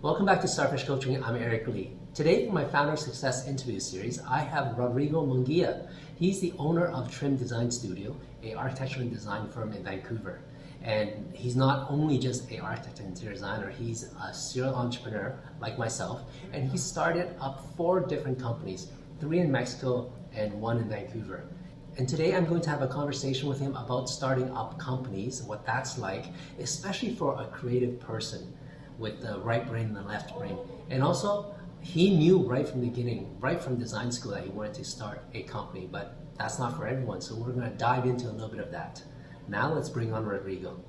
Welcome back to Starfish Coaching. I'm Eric Lee. Today for my Founder Success Interview Series, I have Rodrigo Mungia. He's the owner of Trim Design Studio, an architecture and design firm in Vancouver. And he's not only just an architect and interior designer, he's a serial entrepreneur like myself. And he started up 4 different companies, 3 in Mexico and 1 in Vancouver. And today I'm going to have a conversation with him about starting up companies, what that's like, especially for a creative person with the right brain and the left brain. And also, he knew right from the beginning, right from design school, that he wanted to start a company, but that's not for everyone. So we're going to dive into a little bit of that. Now let's bring on Rodrigo.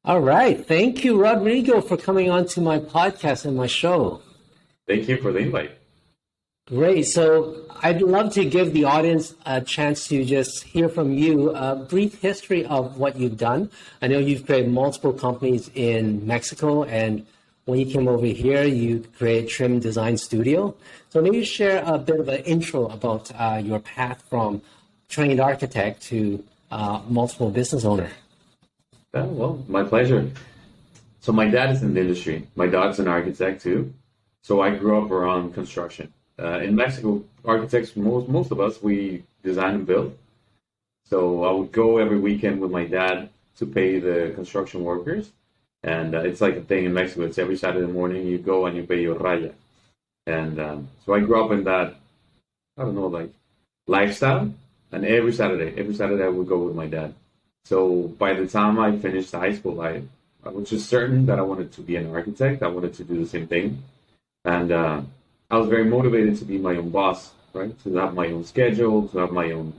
All right. Thank you, Rodrigo, for coming on to my podcast and my show. Thank you for the invite. Great. So I'd love to give the audience a chance to just hear from you a brief history of what you've done. I know you've created multiple companies in Mexico, and when you came over here, you created Trim Design Studio. So maybe share a bit of an intro about your path from trained architect to multiple business owner. Well, my pleasure. So my dad is in the industry. My dad's an architect too. So I grew up around construction. In Mexico, architects, most of us, we design and build. So I would go every weekend with my dad to pay the construction workers. And it's like a thing in Mexico. It's every Saturday morning you go and you pay your raya. And so I grew up in that, lifestyle. And every Saturday I would go with my dad. So by the time I finished high school, I was just certain that I wanted to be an architect. I wanted to do the same thing. And I was very motivated to be my own boss, right? To have my own schedule, to have my own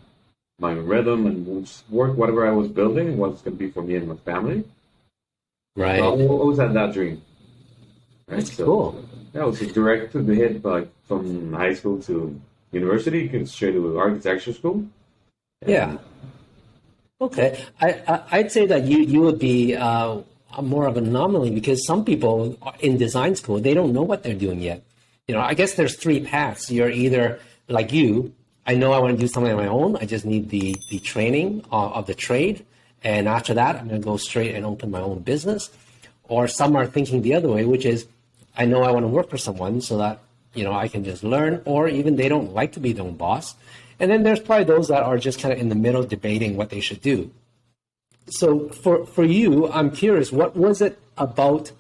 rhythm, and just work whatever I was building, what it's going to be for me and my family. Right. So I always had that dream. Right? That's cool. Yeah, it was a direct to the hit, like from high school to university, straight to architecture school. Yeah. Okay. I'd say that you would be more of an anomaly, because some people in design school, they don't know what they're doing yet. You know, I guess there's 3 paths. You're either like you, I know I want to do something on my own. I just need the training of the trade. And after that, I'm going to go straight and open my own business. Or some are thinking the other way, which is, I know I want to work for someone so that, I can just learn, or even they don't like to be their own boss. And then there's probably those that are just kind of in the middle debating what they should do. So for you, I'm curious, what was it about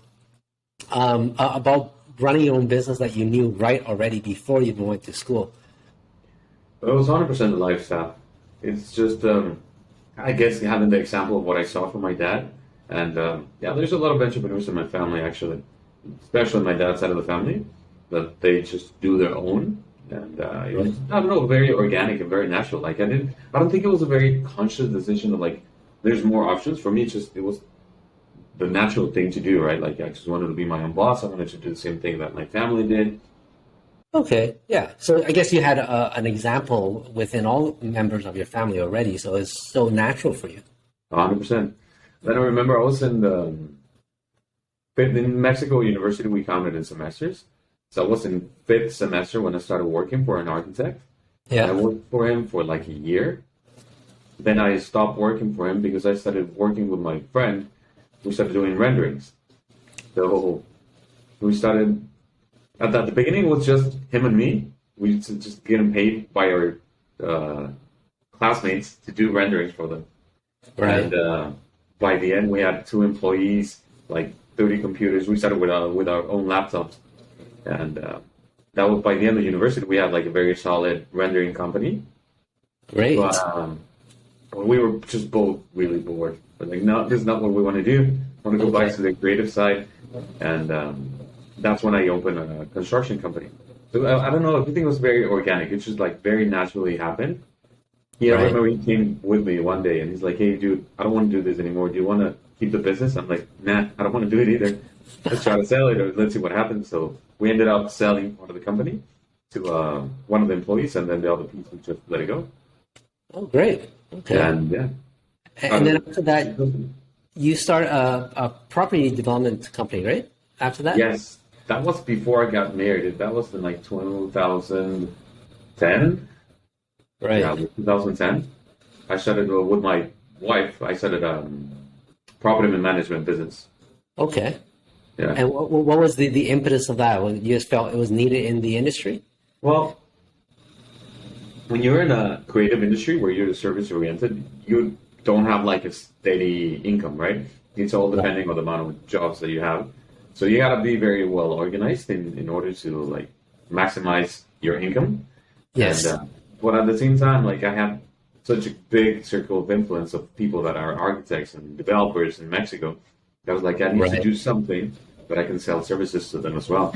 running your own business that you knew right already before you even went to school? It was 100% the lifestyle. It's just, I guess, having the example of what I saw from my dad. And there's a lot of entrepreneurs in my family, actually, especially my dad's side of the family, that they just do their own. And it was, I don't know, very organic and very natural. Like I don't think it was a very conscious decision of like, there's more options. For me, it was the natural thing to do, right? Like I just wanted to be my own boss. I wanted to do the same thing that my family did. Okay, yeah. So I guess you had an example within all members of your family already, so it's so natural for you. 100%. Then I remember I was in Mexico University. We counted in semesters. So I was in 5th semester when I started working for an architect. Yeah. I worked for him for like a year. Then I stopped working for him because I started working with my friend. We started doing renderings. So we started, at the beginning it was just him and me. We used to just get him paid by our classmates to do renderings for them. Right. And by the end we had 2 employees, like 30 computers. We started with our own laptops. And that was by the end of university, we had like a very solid rendering company. Great. But we were just both really bored. But like, no, this is not what we want to do. I want to go back to the creative side. And that's when I opened a construction company. So I don't know, everything was very organic. It just like very naturally happened. I remember he came with me one day and he's like, hey, dude, I don't want to do this anymore. Do you want to keep the business? I'm like, nah, I don't want to do it either. Let's try to sell it, or let's see what happens. So we ended up selling part of the company to one of the employees, and then the other piece we just let it go. Oh, great. Okay. And and then after that, you start a property development company, right? After that? Yes, that was before I got married. That was in like 2000. 2010. Right. Yeah, 2010. I started with my wife. I started property management business. Okay. Yeah. And what was the impetus of that? You just felt it was needed in the industry? Well, when you're in a creative industry where you're service oriented, you don't have like a steady income, right? It's all depending on the amount of jobs that you have. So you gotta be very well organized in order to like maximize your income. Yes. And but at the same time, like I have such a big circle of influence of people that are architects and developers in Mexico. I was like, I need to do something that I can sell services to them as well.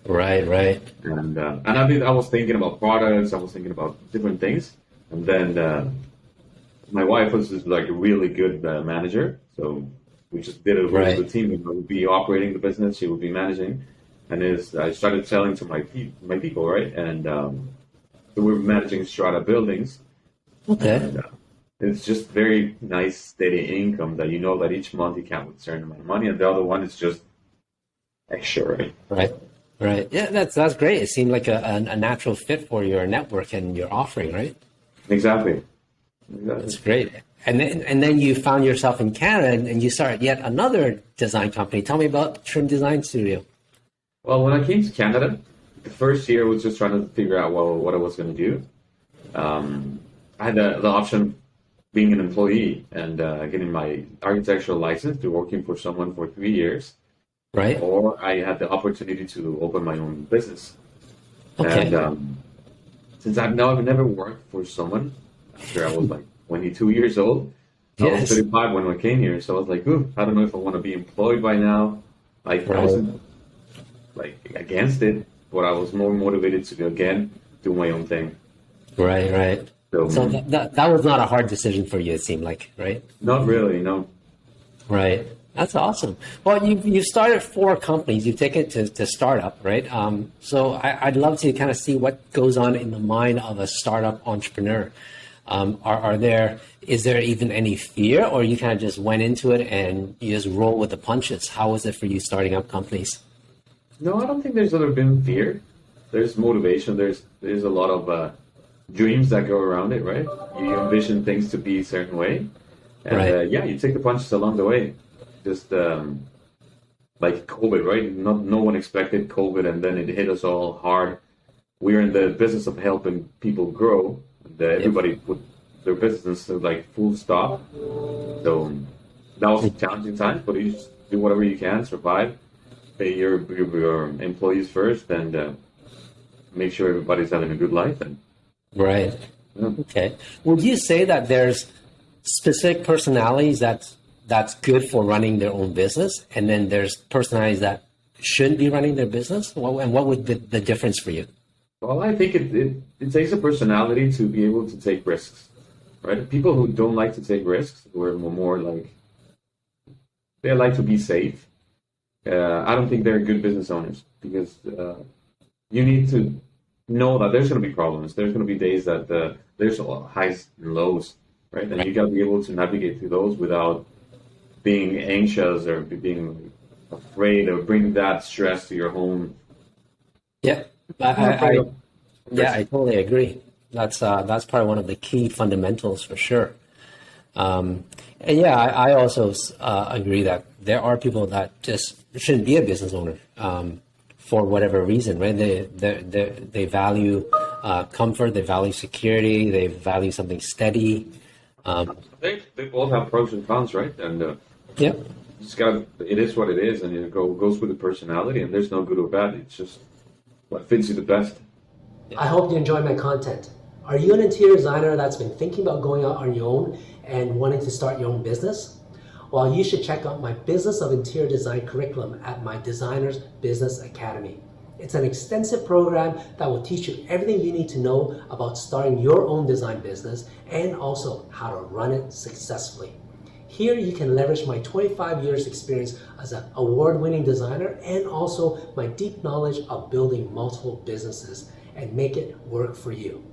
Right. And I was thinking about products. I was thinking about different things. And then my wife was just like a really good manager. So we just did a really good team. I would be operating the business. She would be managing. And I started selling to my people, right? And so we were managing strata buildings. Okay. And, it's just very nice, steady income that you know that each month you count with a certain amount of money, and the other one is just extra, right? Right. Yeah, that's great. It seemed like a natural fit for your network and your offering, right? Exactly. That's great. And then you found yourself in Canada and you started yet another design company. Tell me about Trim Design Studio. Well, when I came to Canada, the first year was just trying to figure out what I was going to do. I had the option of being an employee and getting my architectural license to working for someone for 3 years. Right. Or I had the opportunity to open my own business. Okay. And since I've never worked for someone, after I was like 22 years old, I was 35 when I came here. So I was like, I don't know if I want to be employed by now. Like I wasn't like against it, but I was more motivated to again do my own thing. Right. So that was not a hard decision for you, it seemed like, right? Not really, no. Right. That's awesome. Well, you've started 4 companies. You've taken it to startup, right? So I'd love to kind of see what goes on in the mind of a startup entrepreneur. Is there even any fear, or you kind of just went into it and you just roll with the punches? How was it for you starting up companies? No, I don't think there's ever been fear. There's motivation. There's a lot of dreams that go around it, right? You envision things to be a certain way, and you take the punches along the way. Just like COVID, right? No one expected COVID, and then it hit us all hard. We're in the business of helping people grow. Everybody put their business to like full stop. So that was challenging times, but you just do whatever you can, survive, pay your employees first, and make sure everybody's having a good life. Right. Yeah. Okay. Would you say that there's specific personalities that's good for running their own business, and then there's personalities that shouldn't be running their business? And what would the difference for you? Well, I think it takes a personality to be able to take risks, right? People who don't like to take risks, who are more like, they like to be safe. I don't think they're good business owners, because you need to know that there's going to be problems. There's going to be days that there's highs and lows, right? And you got to be able to navigate through those without being anxious or being afraid or bring that stress to your home. Yeah, I totally agree. That's probably one of the key fundamentals for sure. I also agree that there are people that just shouldn't be a business owner for whatever reason, right? They value comfort, they value security, they value something steady. They both have pros and cons, right? And it is what it is, and it goes with the personality, and there's no good or bad. It's just what fits you the best. I hope you enjoy my content. Are you an interior designer that's been thinking about going out on your own and wanting to start your own business? Well, you should check out my Business of Interior Design curriculum at my Designers Business Academy. It's an extensive program that will teach you everything you need to know about starting your own design business and also how to run it successfully. Here you can leverage my 25 years experience as an award-winning designer and also my deep knowledge of building multiple businesses and make it work for you.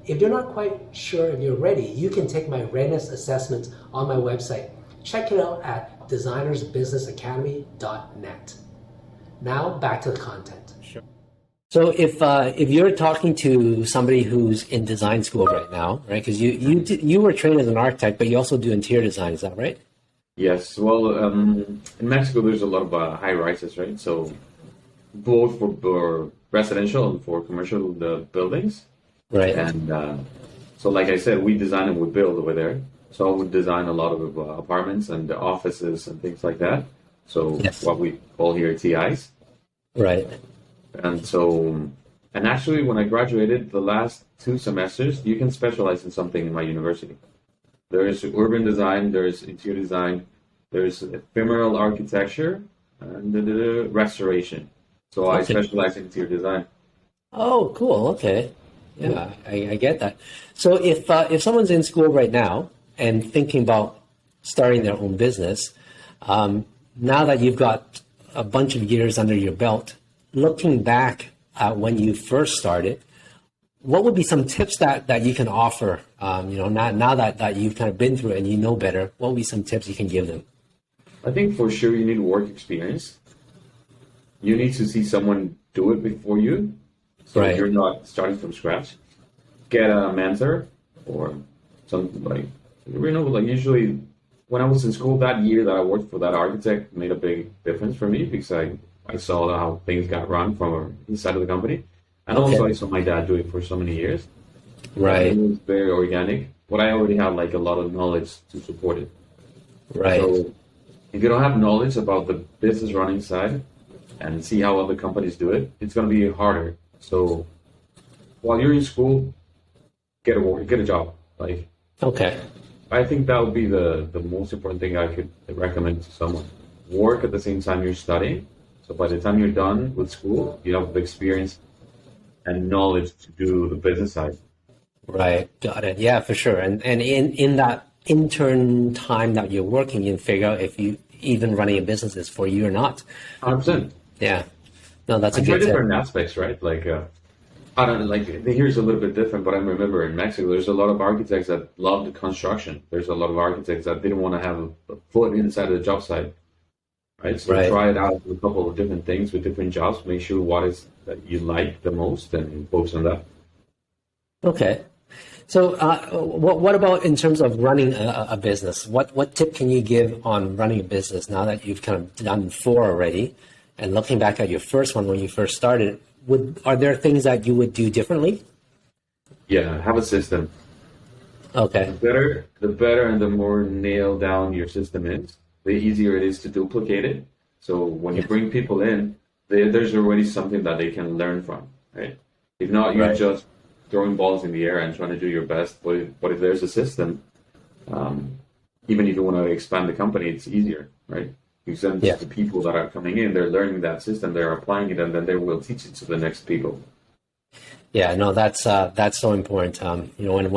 If you're not quite sure if you're ready, you can take my readiness assessment on my website. Check it out at designersbusinessacademy.net. Now back to the content. Sure. So if you're talking to somebody who's in design school right now, right? Because you were trained as an architect, but you also do interior design. Is that right? Yes. Well, in Mexico, there's a lot of high rises, right? So both for residential and for commercial buildings. Right. And so, like I said, we design and we build over there. So I would design a lot of apartments and offices and things like that. So Yes. what we call here TIs. Right. And so, and actually, when I graduated, the last 2 semesters, you can specialize in something in my university. There is urban design, there is interior design, there is ephemeral architecture, and restoration. So I Okay. specialize in interior design. Oh, cool. Okay. Yeah, I get that. So if someone's in school right now and thinking about starting their own business, now that you've got a bunch of years under your belt, looking back at when you first started, what would be some tips that you can offer? Now that you've kind of been through it and you know better, what would be some tips you can give them? I think for sure you need work experience. You need to see someone do it before you, so Right. you're not starting from scratch. Get a mentor or something like usually when I was in school that year that I worked for that architect made a big difference for me because I saw how things got run from inside of the company. And Okay. also I saw my dad do it for so many years. Right. It was very organic, but I already have like a lot of knowledge to support it. Right. So if you don't have knowledge about the business running side and see how other companies do it, it's going to be harder. So while you're in school, get a job. Like Okay. I think that would be the most important thing I could recommend to someone. Work at the same time you're studying. So by the time you're done with school, you have the experience and knowledge to do the business side. Right. Got it. Yeah, for sure. And in that intern time that you're working, you can figure out if you even running a business is for you or not. 100%. Yeah. No, that's a And there are good tip. different aspects, right? Like, I don't know, like here's a little bit different, but I remember in Mexico, there's a lot of architects that love the construction. There's a lot of architects that didn't want to have a foot inside of the job site, right? So Right. try it out with a couple of different things with different jobs. Make sure what is that you like the most and focus on that. Okay. So, what about in terms of running a business? What tip can you give on running a business now that you've kind of done 4 already, and looking back at your first one when you first started? Are there things that you would do differently? Yeah, have a system. Okay. The better and the more nailed down your system is, the easier it is to duplicate it. So when you Yes. bring people in, there's already something that they can learn from, right? If not, you're Right. just throwing balls in the air and trying to do your best. But if there's a system, even if you want to expand the company, it's easier, right? You send Yeah. the people that are coming in, they're learning that system, they're applying it, and then they will teach it to the next people. Yeah, no, that's so important.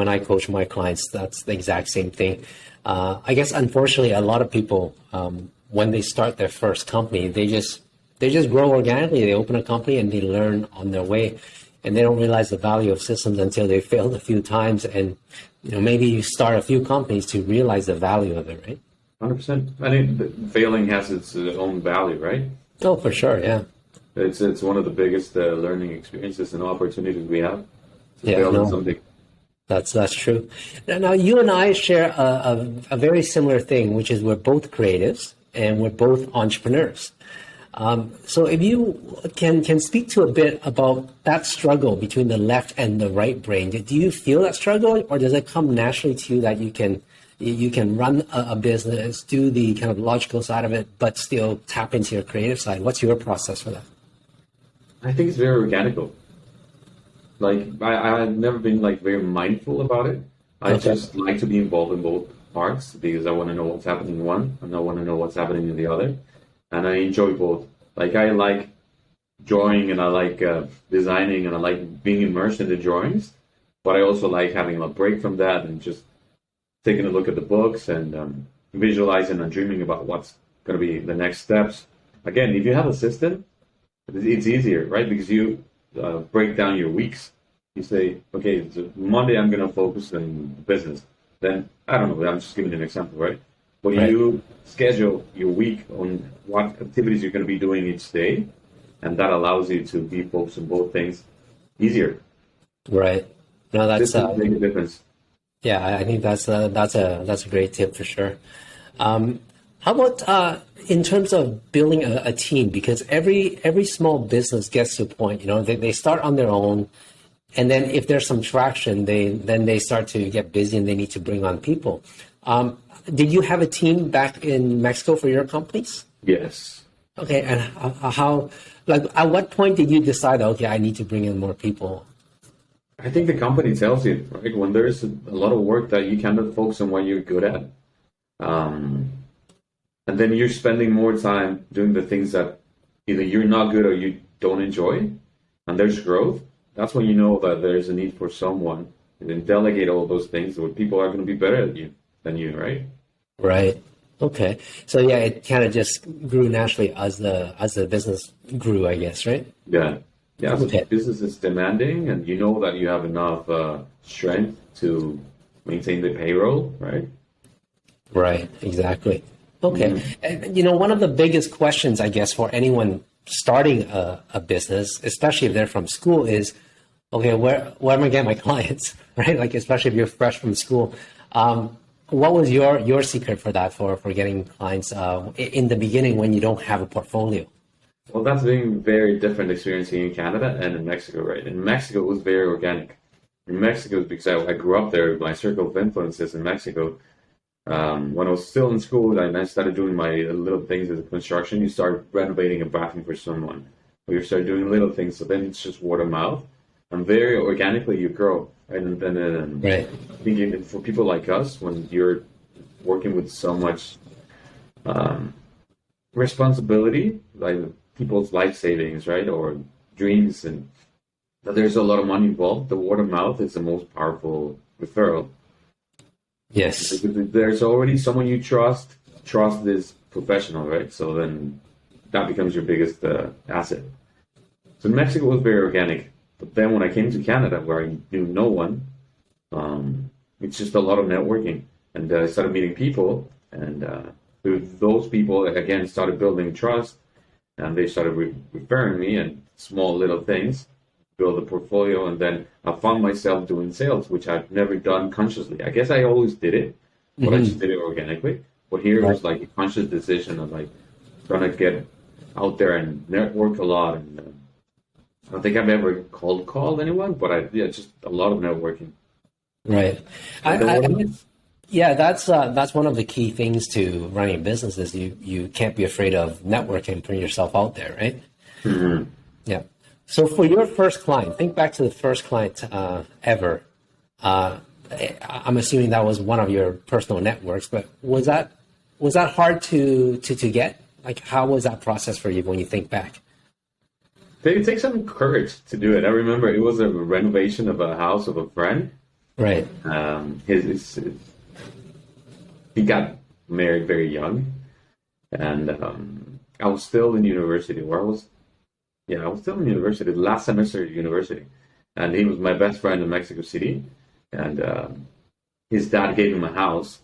When I coach my clients, that's the exact same thing. I guess unfortunately, a lot of people when they start their first company, they just grow organically. They open a company and they learn on their way, and they don't realize the value of systems until they failed a few times. And maybe you start a few companies to realize the value of it, right? 100%. I think failing has its own value, right? Oh, for sure, yeah. It's one of the biggest learning experiences and opportunities we have to Yeah, fail no. in something. That's true. Now, you and I share a very similar thing, which is we're both creatives and we're both entrepreneurs. So if you can speak to a bit about that struggle between the left and the right brain, do you feel that struggle, or does it come naturally to you that you can run a business, do the kind of logical side of it, but still tap into your creative side? What's your process for that? I think it's very organical. Like I've never been like very mindful about it. I Okay. just like to be involved in both parts because I want to know what's happening in one and I want to know what's happening in the other. And I enjoy both. Like I like drawing and I like designing and I like being immersed in the drawings, but I also like having a break from that and just taking a look at the books and visualizing and dreaming about what's going to be the next steps. Again, if you have a system, it's easier, right? Because you break down your weeks. You say, okay, so Monday I'm going to focus on business. Then, I don't know, I'm just giving you an example, right? But Right. you schedule your week on what activities you're going to be doing each day. and that allows you to be focused on both things easier. Right. No, This that's is make a difference. yeah. I think that's a great tip for sure. How about in terms of building a team? Because every small business gets to a point, they start on their own, and then if there's some traction, they start to get busy and they need to bring on people. Did you have a team back in Mexico for your companies? Yes. Okay, and how, like, at what point did you decide, okay, I need to bring in more people? I think the company tells you, right? When there's a lot of work that you cannot focus on what you're good at, and then you're spending more time doing the things that either you're not good or you don't enjoy, and there's growth, that's when you know that there's a need for someone, and then delegate all those things where people are going to be better at you than you, right? Right. Okay. So yeah, it kind of just grew naturally as the business grew, I guess, right? Yeah. Yeah, so Okay. business is demanding, and you know that you have enough strength to maintain the payroll, right? Right. Exactly. Okay. And one of the biggest questions, I guess, for anyone starting a business, especially if they're from school, is, okay, where am I getting my clients, right? Like, especially if you're fresh from school. What was your secret for that, for getting clients in the beginning when you don't have a portfolio? Well, that's been very different experience here in Canada and in Mexico, right? In Mexico, it was very organic. In Mexico, because I grew up there, my circle of influences in Mexico. When I was still in school, and I started doing my little things as a construction. You start renovating a bathroom for someone, or you start doing little things. So then it's just word of mouth, and very organically you grow. Right? And then Right. I think for people like us, when you're working with so much responsibility, like people's life savings, right, or dreams, and that there's a lot of money involved, the word of mouth is the most powerful referral. Yes. Because there's already someone you trust this professional, right? So then that becomes your biggest asset. So Mexico was very organic, but then when I came to Canada, where I knew no one, it's just a lot of networking, and I started meeting people, and through those people again started building trust. And they started referring me and small little things, build a portfolio, and then I found myself doing sales, which I've never done consciously. I guess I always did it, but I just did it organically. But here it was like a conscious decision of like trying to get out there and network a lot. And I don't think I've ever called anyone, but just a lot of networking. Right. I guess, yeah, that's one of the key things to running a business is you can't be afraid of networking and putting yourself out there, right? Mm-hmm. Yeah. So for your first client, think back to the first client ever. I'm assuming that was one of your personal networks, but was that hard to get? Like, how was that process for you when you think back? It takes some courage to do it. I remember it was a renovation of a house of a friend. Right. He got married very young, and I was still in university. I was still in university, the last semester of university, and he was my best friend in Mexico City, and his dad gave him a house,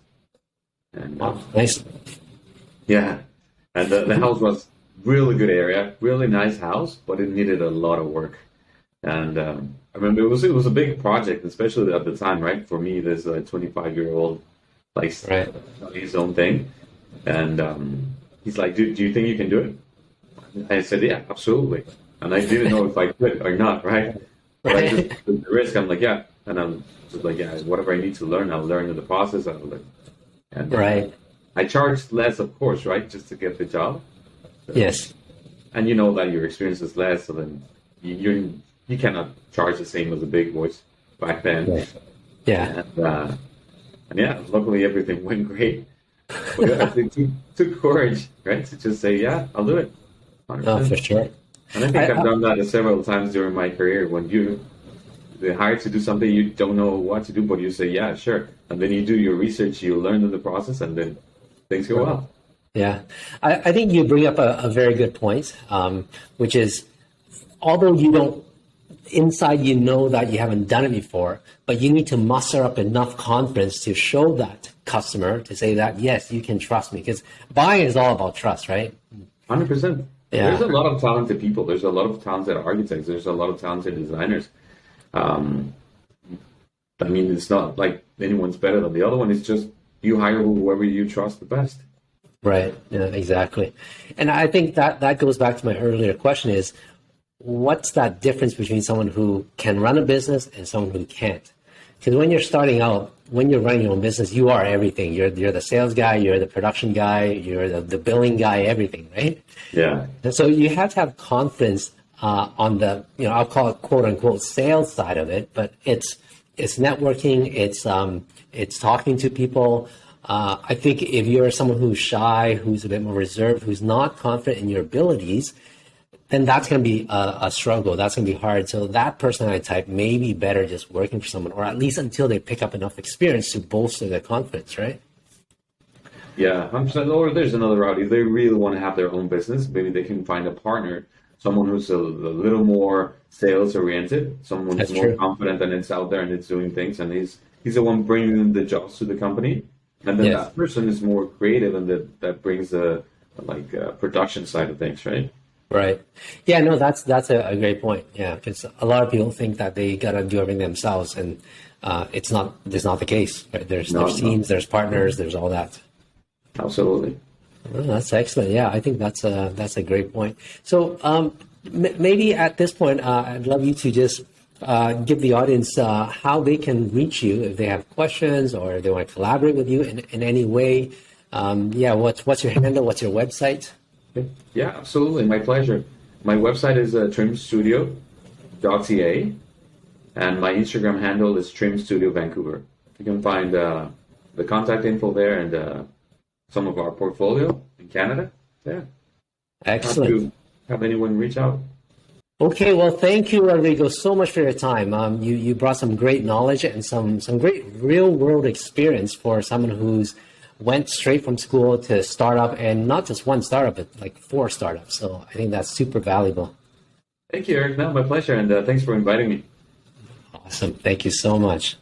and Nice. yeah, and the house was really good area, really nice house, but it needed a lot of work, and I remember it was a big project, especially at the time, right? For me, this 25-year-old. Like Right. his own thing, and he's like, "Do you think you can do it?" I said, "Yeah, absolutely." And I didn't know if I could or not, right? But I just took the risk. I'm like, "Yeah," and I'm just like, "Yeah, whatever I need to learn, I'll learn in the process." And Right. I charged less, of course, right, just to get the job. So, Yes. and you know that your experience is less, so then you cannot charge the same as the big boys back then. Right. Yeah. And yeah, luckily everything went great. But it took courage, right, to just say, yeah, I'll do it. 100%. Oh, for sure. And I think I've done that several times during my career when they're hired to do something you don't know what to do, but you say, yeah, sure. And then you do your research, you learn in the process, and then things go well. Yeah. I think you bring up a very good point, which is, although you don't, inside you know that you haven't done it before, but you need to muster up enough confidence to show that customer to say that, yes, you can trust me. Because buying is all about trust, right? 100%. There's a lot of talented people. There's a lot of talented architects. There's a lot of talented designers. Um, I mean, it's not like anyone's better than the other one. It's just you hire whoever you trust the best. Right. Yeah, exactly. And I think that goes back to my earlier question is, what's that difference between someone who can run a business and someone who can't? Because when you're starting out, when you're running your own business, you are everything. You're the sales guy, you're the production guy, you're the billing guy, everything, right? Yeah. And so you have to have confidence on the, I'll call it quote unquote sales side of it, but it's networking, it's talking to people. I think if you're someone who's shy, who's a bit more reserved, who's not confident in your abilities, then that's going to be a struggle. That's going to be hard. So that personality type may be better just working for someone, or at least until they pick up enough experience to bolster their confidence, right? Yeah, 100%. Or there's another route. If they really want to have their own business, maybe they can find a partner, someone who's a little more sales oriented, someone who's more confident and it's out there and it's doing things, and he's the one bringing the jobs to the company. And then that person is more creative, and that brings the production side of things, right? Right. Yeah, no, that's a great point. Yeah, because a lot of people think that they got to do everything themselves, and it's not the case. Right? There's teams, there's partners, there's all that. Absolutely. Well, that's excellent. Yeah, I think that's a great point. So maybe at this point, I'd love you to just give the audience how they can reach you if they have questions or if they want to collaborate with you in any way. What's your handle? What's your website? Yeah, absolutely. My pleasure. My website is trimstudio.ca, and my Instagram handle is trimstudiovancouver. You can find the contact info there and some of our portfolio in Canada. Yeah. Excellent. Have anyone reach out. Okay, well, thank you, Rodrigo, so much for your time. You brought some great knowledge and some great real world experience for someone who's went straight from school to startup, and not just one startup, but like 4 startups. So I think that's super valuable. Thank you, Eric. No, my pleasure. And thanks for inviting me. Awesome. Thank you so much.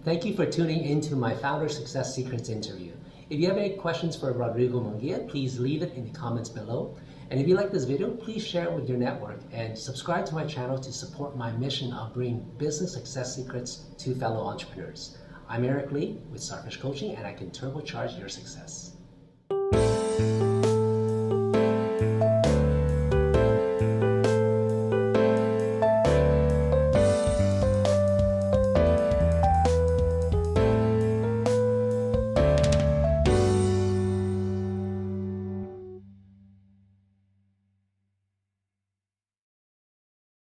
Thank you for tuning into my Founder Success Secrets interview. If you have any questions for Rodrigo Mungia, please leave it in the comments below. And if you like this video, please share it with your network and subscribe to my channel to support my mission of bringing business success secrets to fellow entrepreneurs. I'm Eric Lee with Starfish Coaching, and I can turbocharge your success.